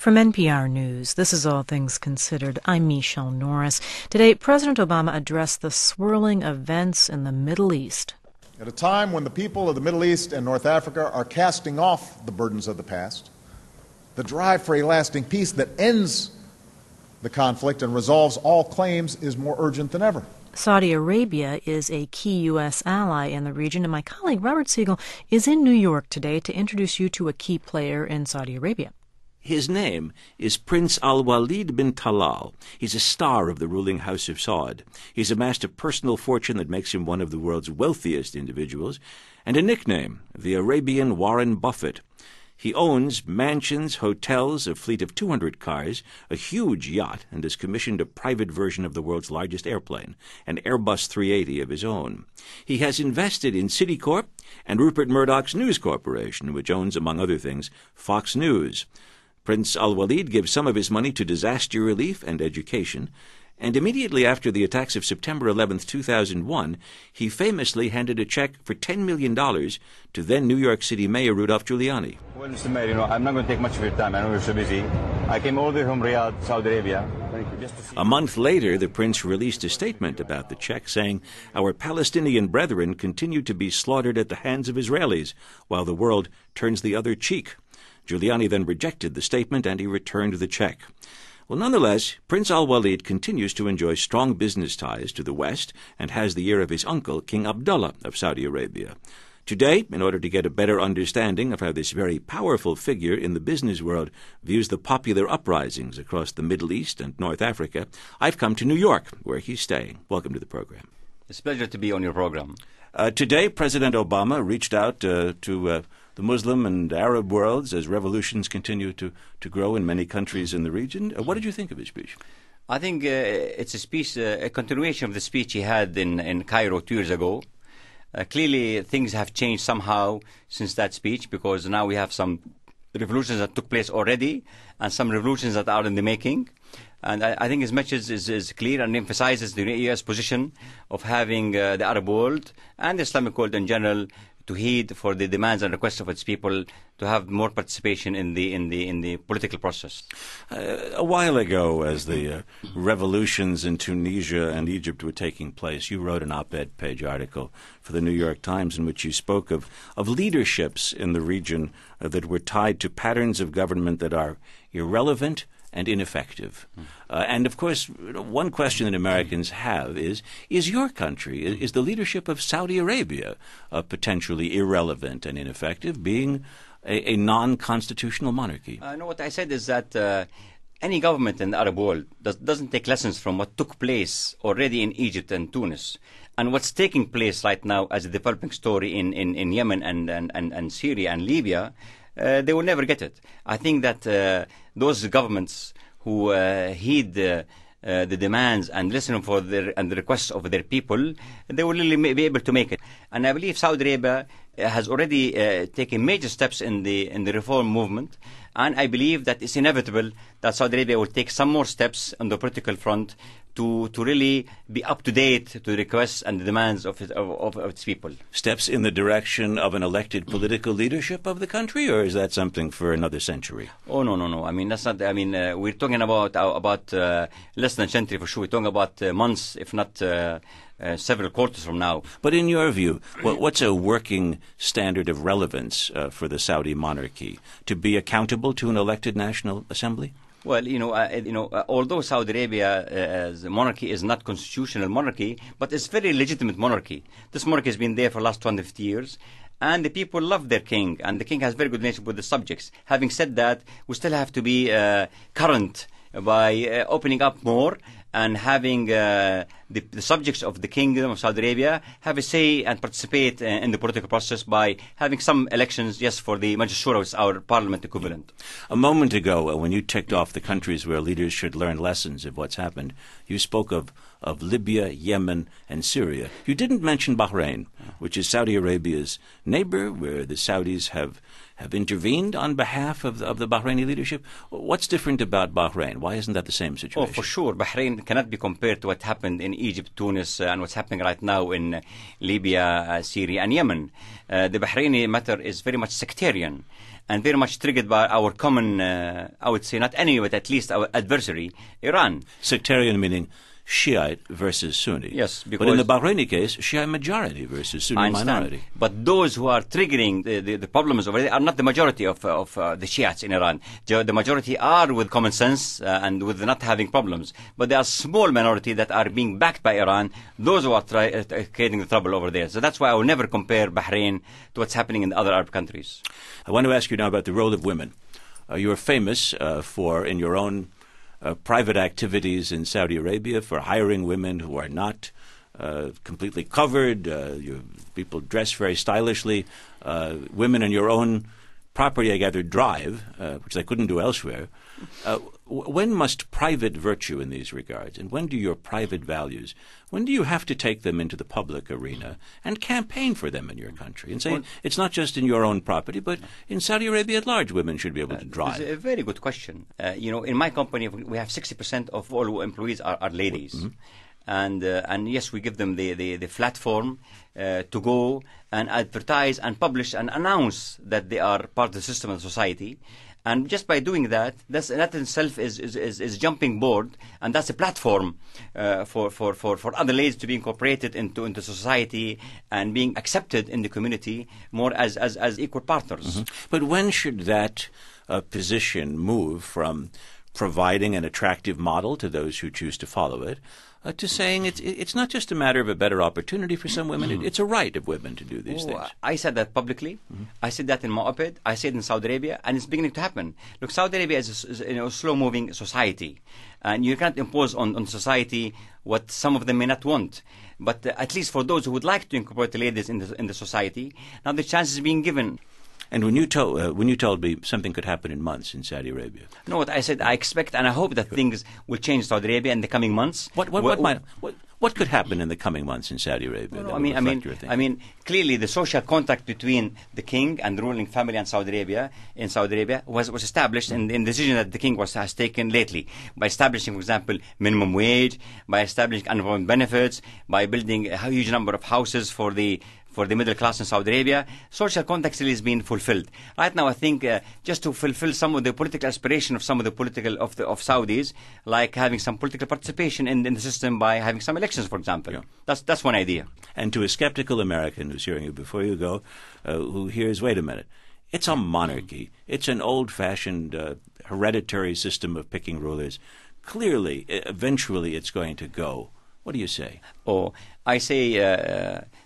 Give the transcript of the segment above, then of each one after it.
From NPR News, this is All Things Considered. I'm Michelle Norris. Today, President Obama addressed the swirling events in the Middle East. At a time when the people of the Middle East and North Africa are casting off the burdens of the past, the drive for a lasting peace that ends the conflict and resolves all claims is more urgent than ever. Saudi Arabia is a key U.S. ally in the region, and my colleague Robert Siegel is in New York today to introduce you to a key player in Saudi Arabia. His name is Prince Alwaleed bin Talal. He's a star of the ruling House of Saud. He's amassed a personal fortune that makes him one of the world's wealthiest individuals, and a nickname, the Arabian Warren Buffett. He owns mansions, hotels, a fleet of 200 cars, a huge yacht, and has commissioned a private version of the world's largest airplane, an Airbus 380 of his own. He has invested in Citicorp and Rupert Murdoch's News Corporation, which owns, among other things, Fox News. Prince Alwaleed gives some of his money to disaster relief and education, and immediately after the attacks of September 11, 2001, he famously handed a check for $10 million to then New York City Mayor Rudolph Giuliani. Well, Mr. Mayor, I'm not going to take much of your time. I know you're so busy. I came all the way from Riyadh, Saudi Arabia. Thank you. A month later, the prince released a statement about the check, saying, "Our Palestinian brethren continue to be slaughtered at the hands of Israelis, while the world turns the other cheek." Giuliani then rejected the statement and he returned the check. Well, nonetheless, Prince Alwaleed continues to enjoy strong business ties to the West and has the ear of his uncle, King Abdullah of Saudi Arabia. Today, in order to get a better understanding of how this very powerful figure in the business world views the popular uprisings across the Middle East and North Africa, I've come to New York, where he's staying. Welcome to the program. It's a pleasure to be on your program. Today, President Obama reached out to the Muslim and Arab worlds as revolutions continue to grow in many countries in the region. What did you think of his speech? I think it's a speech, a continuation of the speech he had in Cairo 2 years ago. Clearly, things have changed somehow since that speech, because now we have some revolutions that took place already and some revolutions that are in the making. And I think his message is clear and emphasizes the U.S. position of having the Arab world and the Islamic world in general to heed for the demands and requests of its people to have more participation in the political process. A while ago, as the revolutions in Tunisia and Egypt were taking place, you wrote an op-ed page article for the New York Times in which you spoke of leaderships in the region that were tied to patterns of government that are irrelevant and ineffective. And, of course, one question that Americans have is your country, is the leadership of Saudi Arabia potentially irrelevant and ineffective, being a non-constitutional monarchy? No, what I said is that any government in the Arab world doesn't take lessons from what took place already in Egypt and Tunis, and what's taking place right now as a developing story in Yemen and Syria and Libya. They will never get it. I think that those governments who heed the demands and listen for the requests of their people, they will really be able to make it. And I believe Saudi Arabia has already taken major steps in the reform movement, and I believe that it's inevitable that Saudi Arabia will take some more steps on the political front to really be up to date to the requests and the demands of its people. Steps in the direction of an elected political leadership of the country, or is that something for another century? Oh, no. I mean, that's not. I mean, we're talking about less than a century for sure. We're talking about months, if not several quarters from now. But in your view, what's a working standard of relevance for the Saudi monarchy? To be accountable to an elected National Assembly? Well, although Saudi Arabia as a monarchy is not constitutional monarchy, but it's very legitimate monarchy. This monarchy has been there for the last 250 years, and the people love their king, and the king has very good relationship with the subjects. Having said that, we still have to be current by opening up more and having the subjects of the Kingdom of Saudi Arabia have a say and participate in the political process by having some elections, yes, for the Majlis Shura, our parliament equivalent. A moment ago, when you ticked off the countries where leaders should learn lessons of what's happened, you spoke of Libya, Yemen, and Syria. You didn't mention Bahrain, which is Saudi Arabia's neighbor, where the Saudis have have intervened on behalf of the Bahraini leadership. What's different about Bahrain? Why isn't that the same situation? Oh, for sure. Bahrain cannot be compared to what happened in Egypt, Tunis, and what's happening right now in Libya, Syria, and Yemen. The Bahraini matter is very much sectarian and very much triggered by our common, I would say, not enemy, but at least our adversary, Iran. Sectarian meaning Shiite versus Sunni. Yes, because but in the Bahraini case, Shiite majority versus Sunni minority. But those who are triggering the problems over there are not the majority of the Shiites in Iran. The majority are with common sense and with not having problems. But there are small minority that are being backed by Iran. Those who are creating the trouble over there. So that's why I will never compare Bahrain to what's happening in the other Arab countries. I want to ask you now about the role of women. You are famous for, in your own private activities in Saudi Arabia, for hiring women who are not completely covered. People dress very stylishly. Women in your own property, I gather, drive, which they couldn't do elsewhere. When must private virtue in these regards, and when do your private values, when do you have to take them into the public arena and campaign for them in your country and say it's not just in your own property, but in Saudi Arabia at large, women should be able to drive? It's a very good question. In my company, we have 60% of all employees are ladies. Mm-hmm. And yes, we give them the platform to go and advertise and publish and announce that they are part of the system and society. And just by doing that, that in itself is jumping board, and that's a platform for other ladies to be incorporated into society and being accepted in the community more as equal partners. Mm-hmm. But when should that position move from providing an attractive model to those who choose to follow it, to saying it's not just a matter of a better opportunity for some women, it's a right of women to do these things? I said that publicly. Mm-hmm. I said that in my op-ed. I said in Saudi Arabia, and it's beginning to happen. Look, Saudi Arabia is a slow-moving society, and you can't impose on society what some of them may not want. But at least for those who would like to incorporate the ladies in the society, now the chance is being given. And when you told me something could happen in months in Saudi Arabia, no, what I said, I expect and I hope that things will change in Saudi Arabia in the coming months. What could happen in the coming months in Saudi Arabia? No, I mean, clearly the social contact between the king and the ruling family in Saudi Arabia was established in the decision that the king has taken lately by establishing, for example, minimum wage, by establishing unemployment benefits, by building a huge number of houses for the middle class in Saudi Arabia. Social context is being fulfilled. Right now, I think just to fulfill some of the political aspiration of some of the of Saudis, like having some political participation in the system by having some elections, for example. Yeah. That's one idea. And to a skeptical American who's hearing you before you go, who hears, wait a minute, it's a monarchy. It's an old-fashioned hereditary system of picking rulers. Clearly, eventually it's going to go. What do you say? I say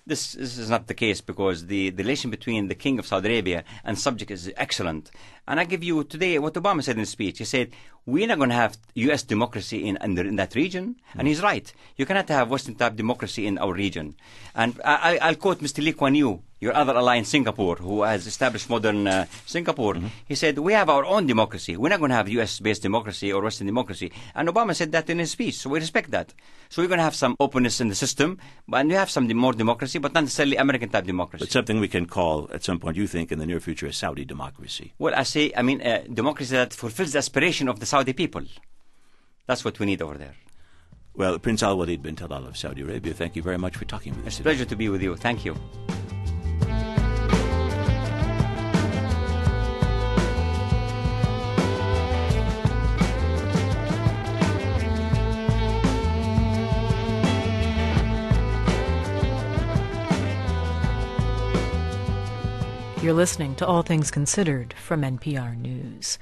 this is not the case, because the relation between the king of Saudi Arabia and subject is excellent. And I give you today what Obama said in his speech. He said, we're not going to have U.S. democracy in that region. Mm-hmm. And he's right. You cannot have Western-type democracy in our region. And I'll quote Mr. Lee Kuan Yew, your other ally in Singapore, who has established modern Singapore. Mm-hmm. He said, we have our own democracy. We're not going to have U.S.-based democracy or Western democracy. And Obama said that in his speech, so we respect that. So we're going to have some openness in the system, and we have some more democracy, but not necessarily American-type democracy. But something we can call, at some point, you think, in the near future, a Saudi democracy. Well, democracy that fulfills the aspiration of the Saudi people. That's what we need over there. Well, Prince Alwaleed bin Talal of Saudi Arabia, thank you very much for talking with us. It's a pleasure to be with you. Thank you. You're listening to All Things Considered from NPR News.